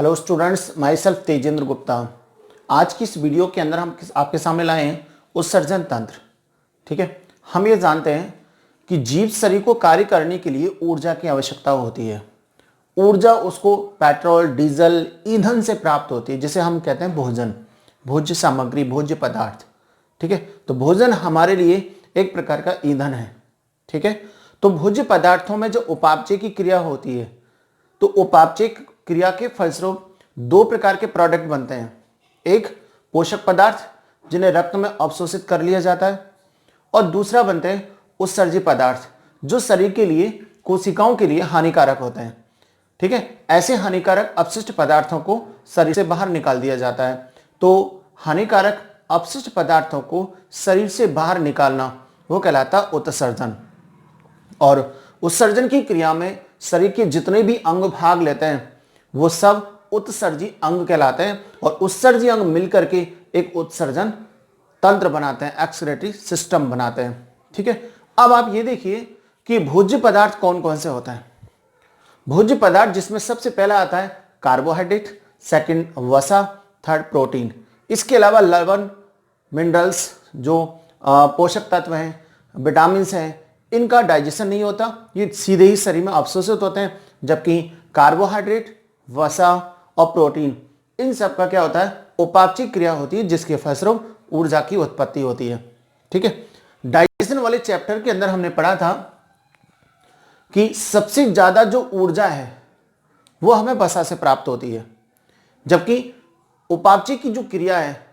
Hello students, my self Tejendra Gupta. आज की इस वीडियो के अंदर हम आपके सामने लाए हैं उत्सर्जन तंत्र। ठीक है, हम ये जानते हैं कि जीव शरीर को कार्य करने के लिए ऊर्जा की आवश्यकता होती है। ऊर्जा उसको पेट्रोल, डीजल, ईंधन से प्राप्त होती है, जिसे हम कहते हैं भोजन, भोज्य सामग्री, भोज्य पदार्थ। ठीक है, तो भोजन हमारे लिए एक प्रकार का ईंधन है। ठीक है, तो भोज्य पदार्थों में जो उपापचय की क्रिया होती है, तो उपापचय क्रिया के फलस्वरूप दो प्रकार के प्रोडक्ट बनते हैं। एक पोषक पदार्थ जिन्हें रक्त में अवशोषित कर लिया जाता है, और दूसरा बनते हैं उत्सर्जी पदार्थ जो शरीर के लिए, कोशिकाओं के लिए हानिकारक होते हैं। ठीक है, ऐसे हानिकारक अपशिष्ट पदार्थों को शरीर से बाहर निकाल दिया जाता है। तो हानिकारक अपशिष्ट पदार्थों को शरीर से बाहर निकालना वो कहलाता उत्सर्जन। और उत्सर्जन की क्रिया में शरीर के जितने भी अंग भाग लेते हैं वो सब उत्सर्जी अंग कहलाते हैं, और उत्सर्जी अंग मिलकर के एक उत्सर्जन तंत्र बनाते हैं, एक्सक्रीटरी सिस्टम बनाते हैं। ठीक है, अब आप ये देखिए कि भोज्य पदार्थ कौन कौन से होते हैं। भोज्य पदार्थ जिसमें सबसे पहला आता है कार्बोहाइड्रेट, सेकंड वसा, थर्ड प्रोटीन। इसके अलावा लवण, मिनरल्स जो पोषक तत्व हैं, विटामिन हैं, इनका डाइजेशन नहीं होता, ये सीधे ही शरीर में अवशोषित होते हैं। जबकि कार्बोहाइड्रेट, वसा और प्रोटीन, इन सब का क्या होता है, उपापचय क्रिया होती है, जिसके फलस्वरूप ऊर्जा की उत्पत्ति होती है। ठीक है, डाइजेशन वाले चैप्टर के अंदर हमने पढ़ा था कि सबसे ज्यादा जो ऊर्जा है वो हमें वसा से प्राप्त होती है, जबकि उपापचय की जो क्रिया है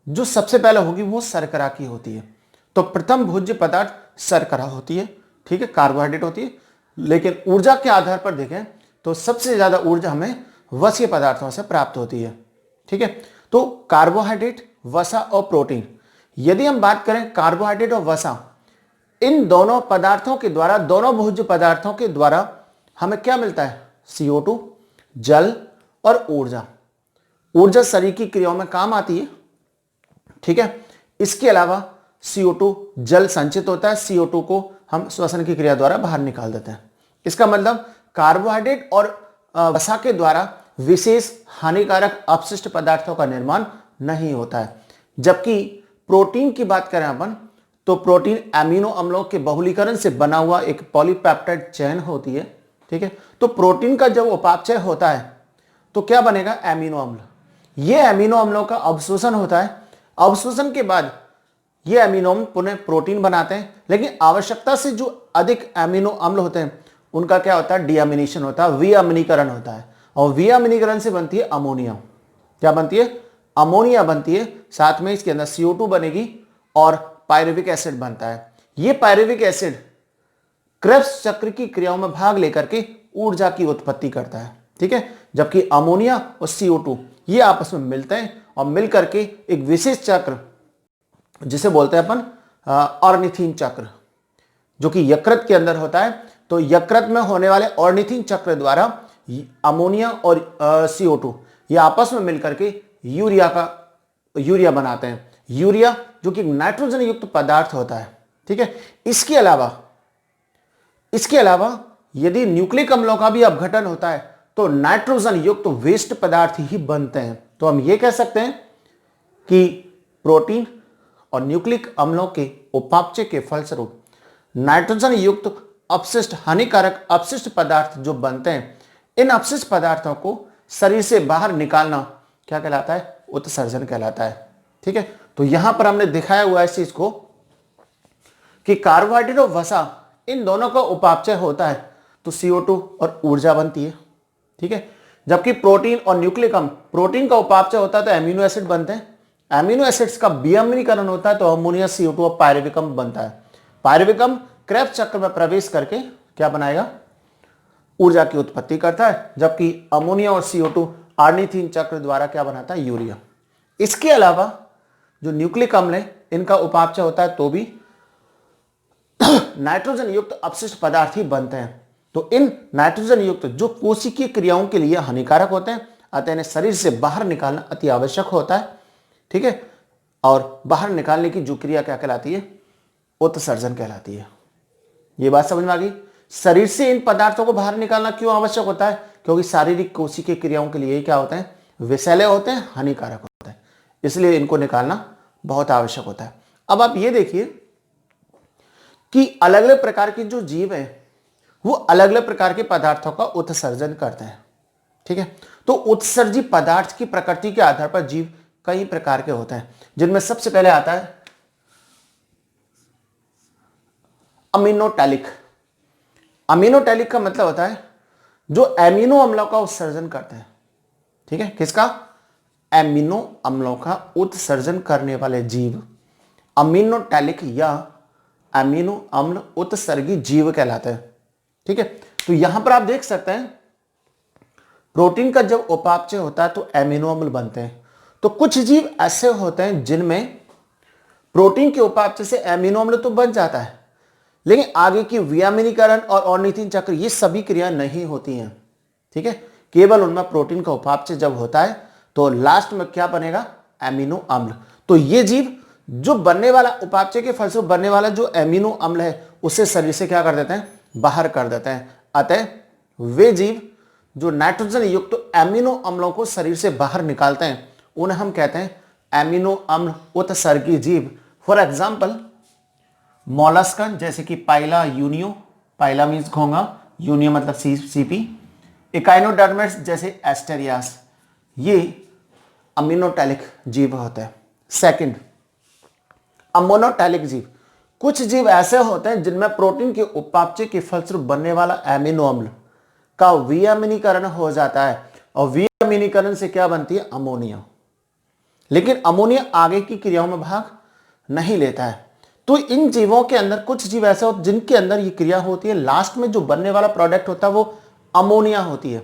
जो सबसे पहले होगी वो शर्करा की होती है। तो प्रथम भोज्य पदार्थ शर्करा होती है, ठीक है, कार्बोहाइड्रेट होती है। लेकिन ऊर्जा के आधार पर देखें तो सबसे ज्यादा ऊर्जा हमें वसीय पदार्थों से प्राप्त होती है। ठीक है, तो कार्बोहाइड्रेट, वसा और प्रोटीन, यदि हम बात करें कार्बोहाइड्रेट और वसा, इन दोनों पदार्थों के द्वारा, दोनों भोज्य पदार्थों के द्वारा हमें क्या मिलता है, CO2, जल और ऊर्जा। ऊर्जा शरीर की क्रियाओं में काम आती है। ठीक है, इसके अलावा CO2 जल संचित होता है, CO2 को हम श्वसन की क्रिया द्वारा बाहर निकाल देते हैं। इसका मतलब कार्बोहाइड्रेट और वसा के द्वारा विशेष हानिकारक अपशिष्ट पदार्थों का निर्माण नहीं होता है। जबकि प्रोटीन की बात करें अपन, तो प्रोटीन अमीनो अम्लों के बहुलीकरण से बना हुआ एक पॉलीपेप्टाइड चेन होती है। ठीक है, तो प्रोटीन का जब उपापचय होता है तो क्या बनेगा, अमीनो अम्ल। ये अमीनो अम्लों का अवशोषण होता है। अवशोषण के बाद ये अमीनो अम्ल पुनः प्रोटीन बनाते हैं, लेकिन आवश्यकता से जो अधिक अमीनो अम्ल होते हैं उनका क्या होता है, डीअमीनेशन होता है, विअम्लीकरण होता है। और विअम्लीकरण से बनती है अमोनिया। क्या बनती है, अमोनिया बनती है। साथ में इसके अंदर CO2 बनेगी और पायरुविक एसिड बनता है। ये पायरुविक एसिड क्रेब्स चक्र की क्रियाओं में भाग लेकर के ऊर्जा की उत्पत्ति करता है। ठीक है, जबकि अमोनिया और CO2 ये आपस में मिलते हैं और मिलकर के एक विशेष चक्र जिसे बोलते हैं अपन ऑर्निथीन चक्र, जो कि यकृत के अंदर होता है। तो यकृत में होने वाले ऑर्निथीन चक्र द्वारा अमोनिया और CO2 ये आपस में मिलकर के यूरिया बनाते हैं। यूरिया जो कि नाइट्रोजन युक्त पदार्थ होता है। ठीक है, इसके अलावा यदि न्यूक्लिक अम्लों का भी अपघटन होता है तो नाइट्रोजन युक्त वेस्ट पदार्थ ही बनते हैं। तो हम ये कह सकते हैं कि प्रोटीन और न्यूक्लिक अम्लों के उपापचय के फलस्वरूप नाइट्रोजन युक्त अपशिष्ट, हानिकारक अपशिष्ट पदार्थ जो बनते हैं, इन अपशिष्ट पदार्थों को शरीर से बाहर निकालना क्या कहलाता है, उत्सर्जन कहलाता है। ठीक है, तो यहां पर हमने दिखाया हुआ है इस चीज को कि कार्बोहाइड्रेट और वसा इन दोनों का उपापचय होता है तो CO2 और ऊर्जा बनती है। ठीक है, जबकि प्रोटीन और न्यूक्लिक अम्ल, प्रोटीन का उपापचय होता है तो अमीनो एसिड बनते हैं, अमीनो एसिड्स का विअम्लीकरण होता है तो अमोनिया, CO2 और पायरुविक अम्ल बनता है। पायरुविक अम्ल क्रेब्स चक्र में प्रवेश करके क्या बनाएगा, ऊर्जा की उत्पत्ति करता है, जबकि अमोनिया और CO2 ऑर्निथीन चक्र द्वारा क्या बनाता है, यूरिया। इसके अलावा जो न्यूक्लिक अम्ल है इनका उपापचय होता है तो भी नाइट्रोजन युक्त अपशिष्ट पदार्थ ही बनते हैं। तो इन नाइट्रोजन युक्त जो कोशिकीय क्रियाओं के लिए हानिकारक होते हैं, अतः इन्हें शरीर से बाहर निकालना अति आवश्यक होता है। ठीक है, और बाहर निकालने की जो क्रिया क्या कहलाती है, उत्सर्जन कहलाती है। ये बात समझ में आ गई। शरीर से इन पदार्थों को बाहर निकालना क्यों आवश्यक होता है, क्योंकि शारीरिक कोशिकीय क्रियाओं के लिए क्या होते हैं, विषैले होते हैं, हानिकारक होते हैं, इसलिए इनको निकालना बहुत आवश्यक होता है। अब आप ये देखिए कि अलग अलग प्रकार के जो जीव हैं वो अलग अलग प्रकार के पदार्थों का उत्सर्जन करते हैं। ठीक है, तो उत्सर्जित पदार्थ की प्रकृति के आधार पर जीव कई प्रकार के होते हैं, जिनमें सबसे पहले आता है अमीनोटैलिक। अमीनोटैलिक का मतलब होता है जो एमिनो अम्लों का उत्सर्जन करते हैं। ठीक है, किसका? एमिनो अम्लों का उत्सर्जन करने वाले जीव अमीनोटैलिक या एमिनो अम्ल उत्सर्गी जीव कहलाते हैं। ठीक है, तो यहां पर आप देख सकते हैं प्रोटीन का जब उपापचय होता है तो एमिनो अम्ल बनते हैं। तो कुछ जीव ऐसे होते हैं जिनमें प्रोटीन के उपापचय से एमिनो अम्ल तो बन जाता है, लेकिन आगे की वियामिनीकरण और ऑर्निथिन चक्र ये सभी क्रिया नहीं होती हैं। ठीक है, केवल उनमें प्रोटीन का उपापचय जब होता है तो लास्ट में क्या बनेगा? एमिनो अम्ल। तो ये जीव जो बनने वाला उपापचय के फलस्वरूप बनने वाला जो एमिनो अम्ल है उसे शरीर से क्या कर देते हैं? बाहर कर देते हैं। अतः वे जीव जो नाइट्रोजन युक्त एमिनो अम्लों को शरीर से बाहर निकालते हैं उन्हें हम कहते हैं एमिनो अम्ल उत्सर्गी जीव। फॉर एग्जाम्पल मोलस्कन जैसे कि पाइला यूनियो, पाइला मीन्स घोंगा, यूनियो मतलब सीपी, इकाइनोडर्मेट्स जैसे एस्टेरियास, ये अमीनोटैलिक जीव होते हैं। सेकंड, अमोनोटैलिक जीव। कुछ जीव ऐसे होते हैं जिनमें प्रोटीन के उपापचय के फलस्वरूप बनने वाला एमिनो अम्ल का वियामिनीकरण हो जाता है और वियामिनीकरण से क्या बनती है? अमोनिया। लेकिन अमोनिया आगे की क्रियाओं में भाग नहीं लेता है। तो इन जीवों के अंदर कुछ जीव ऐसे होते हैं जिनके अंदर ये क्रिया होती है, लास्ट में जो बनने वाला प्रोडक्ट होता है वो अमोनिया होती है।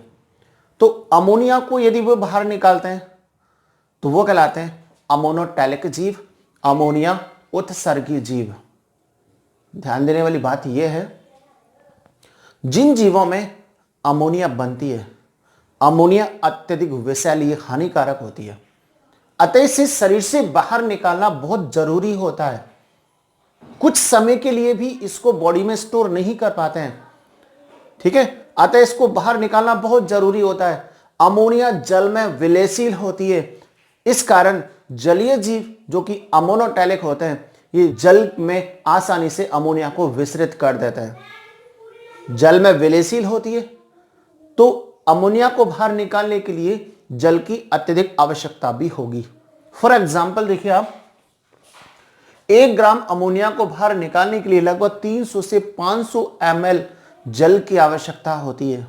तो अमोनिया को यदि वो बाहर निकालते हैं तो वो कहलाते हैं अमोनोटैलिक जीव, अमोनिया उत्सर्गी जीव। ध्यान देने वाली बात यह है जिन जीवों में अमोनिया बनती है, अमोनिया अत्यधिक विषैली हानिकारक होती है, अतः इसे शरीर से बाहर निकालना बहुत जरूरी होता है। कुछ समय के लिए भी इसको बॉडी में स्टोर नहीं कर पाते हैं। ठीक है, अतः इसको बाहर निकालना बहुत जरूरी होता है। अमोनिया जल में विलेयशील होती है, इस कारण जलीय जीव जो कि अमोनोटैलिक होते हैं ये जल में आसानी से अमोनिया को विसरित कर देते हैं। जल में विलेयशील होती है तो अमोनिया को बाहर निकालने के लिए जल की अत्यधिक आवश्यकता भी होगी। फॉर एग्जाम्पल देखिए आप, 1 ग्राम अमोनिया को बाहर निकालने के लिए लगभग 300 से 500 ml जल की आवश्यकता होती है।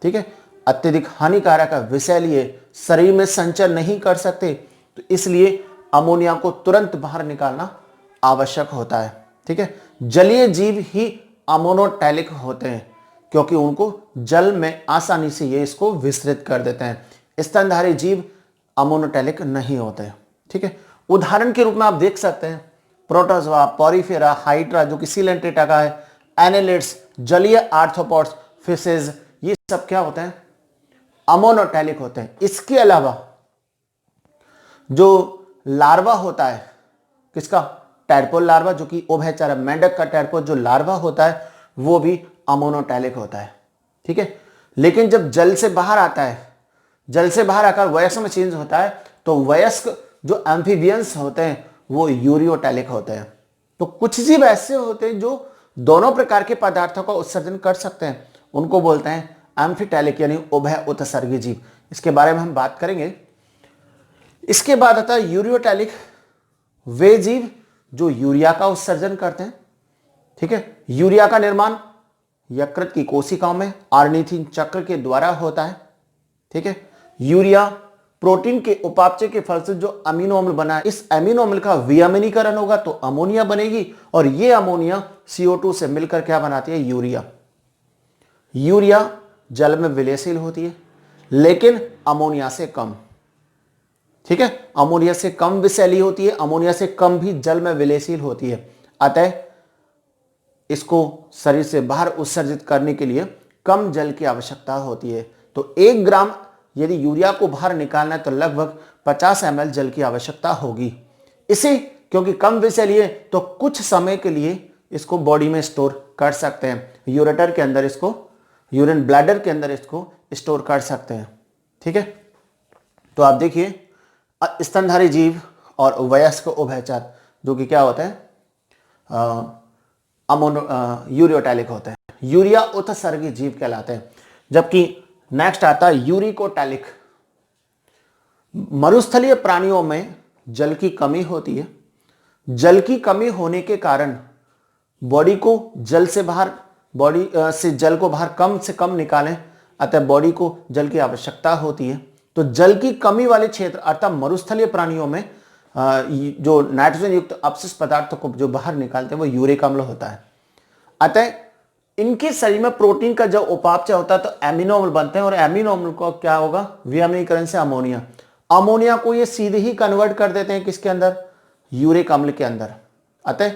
ठीक है, अत्यधिक हानिकारक है, विषैली है, शरीर में संचय नहीं कर सकते, तो इसलिए अमोनिया को तुरंत बाहर निकालना आवश्यक होता है। ठीक है, जलीय जीव ही अमोनोटैलिक होते हैं क्योंकि उनको जल में आसानी से ये इसको विसरित कर देते हैं। स्तनधारी जीव अमोनोटैलिक नहीं होते हैं। ठीक है, उदाहरण के रूप में आप देख सकते हैं प्रोटोजोआ, पॉरीफेरा, हाइड्रा जो कि सिलेंट्रेटा का है, एनेलिड्स, जलीय आर्थ्रोपॉड्स, फिशेज, ये सब क्या होते हैं? अमोनोटैलिक होते हैं। इसके अलावा जो लार्वा होता है, किसका? टैडपोल लार्वा जो कि उभयचर, मेंढक का टैडपोल जो लार्वा होता है वो भी अमोनोटैलिक होता है। ठीक है, लेकिन जब जल से बाहर आता है, जल से बाहर आकर वयस्क में चेंज होता है तो वयस्क जो एम्फीबियंस होते हैं वो यूरियोटैलिक होते हैं। तो कुछ जीव ऐसे होते हैं जो दोनों प्रकार के पदार्थों का उत्सर्जन कर सकते हैं, उनको बोलते हैं एम्फीटैलिक यानी उभय उत्सर्गी जीव। इसके बारे में हम बात करेंगे। इसके बाद आता है यूरियोटैलिक, वे जीव जो यूरिया का उत्सर्जन करते हैं। ठीक है, यूरिया का निर्माण यकृत की कोशिकाओं में ऑर्निथिन चक्र के द्वारा होता है। ठीक है, यूरिया प्रोटीन के उपापचय के फलस्वरूप जो अमीनो अम्ल बना है, इस अमीनो अम्ल का वियामिनीकरण होगा तो अमोनिया बनेगी और ये अमोनिया CO2 से मिलकर क्या बनाती है? यूरिया। यूरिया जल में विलेयशील होती है लेकिन अमोनिया से कम। ठीक है, अमोनिया से कम विषैली होती है, अमोनिया से कम भी जल में विलेयशील होती है। अतः इसको शरीर से बाहर उत्सर्जित करने के लिए कम जल की आवश्यकता होती है। तो 1 ग्राम यदि यूरिया को बाहर निकालना है तो लगभग 50 ml जल की आवश्यकता होगी। इसे क्योंकि कम विषैली है तो कुछ समय के लिए इसको बॉडी में स्टोर कर सकते हैं। यूरेटर के अंदर इसको, यूरिन ब्लैडर के अंदर इसको स्टोर कर सकते हैं। ठीक है, तो आप देखिए स्तनधारी जीव और वयस्क उभयचर जो कि क्या होते हैं, यूरियोटैलिक होते हैं, यूरिया उत्सर्गी जीव कहलाते हैं। जबकि नेक्स्ट आता है यूरिकोटैलिक। मरुस्थलीय प्राणियों में जल की कमी होती है। जल की कमी होने के कारण बॉडी को जल से बाहर, बॉडी से जल को बाहर कम से कम निकालें, अतः बॉडी को जल की आवश्यकता होती है। तो जल की कमी वाले क्षेत्र अर्थात मरुस्थलीय प्राणियों में जो नाइट्रोजन युक्त अपशिष्ट पदार्थों को जो बाहर निकालते हैं वो यूरिक अम्ल होता है। अतः इनके शरीर में प्रोटीन का जब उपापचय होता है तो एमिनो अम्ल बनते हैं, और एमिनो अम्ल को क्या होगा, विअम्लीकरण से अमोनिया, अमोनिया को ये सीधे ही कन्वर्ट कर देते हैं किसके अंदर, यूरिक अम्ल के अंदर। अतः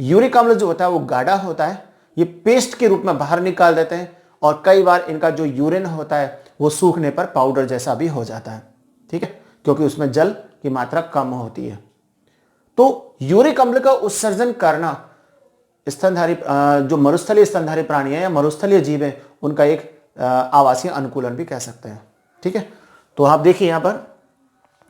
यूरिक अम्ल जो होता है वो गाढ़ा होता है, ये पेस्ट के रूप में बाहर निकाल देते हैं, और कई बार इनका जो यूरिन होता है वो सूखने पर पाउडर जैसा भी हो जाता है। ठीक है, क्योंकि उसमें जल की मात्रा कम होती है। तो यूरिक अम्ल का उत्सर्जन करना स्तनधारी जो मरुस्थलीय स्तनधारी प्राणी है या मरुस्थलीय जीव है उनका एक आवासीय अनुकूलन भी कह सकते हैं। ठीक है, तो आप देखिए यहां पर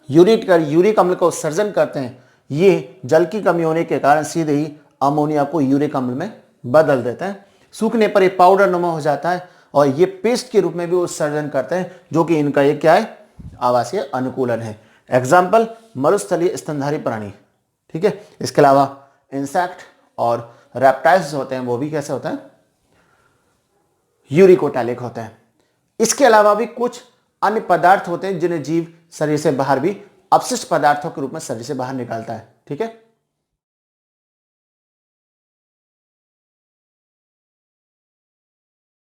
यूरिक अम्ल का उत्सर्जन करते हैं, ये जल की कमी होने के कारण सीधे ही अमोनिया को यूरिक अम्ल में बदल देते हैं। सूखने पर ये पाउडर नुमा हो जाता है और ये पेस्ट के रूप में भी उत्सर्जन करते हैं, जो कि इनका एक क्या है, आवासीय अनुकूलन है। एग्जाम्पल मरुस्थलीय स्तनधारी प्राणी। ठीक है, इसके अलावा इंसेक्ट और रेप्टाइल्स होते हैं वो भी कैसे होते हैं, यूरिकोटैलिक होते हैं। इसके अलावा भी कुछ अन्य पदार्थ होते हैं जिन्हें जीव शरीर से बाहर भी अपशिष्ट पदार्थों के रूप में शरीर से बाहर निकालता है। ठीक है।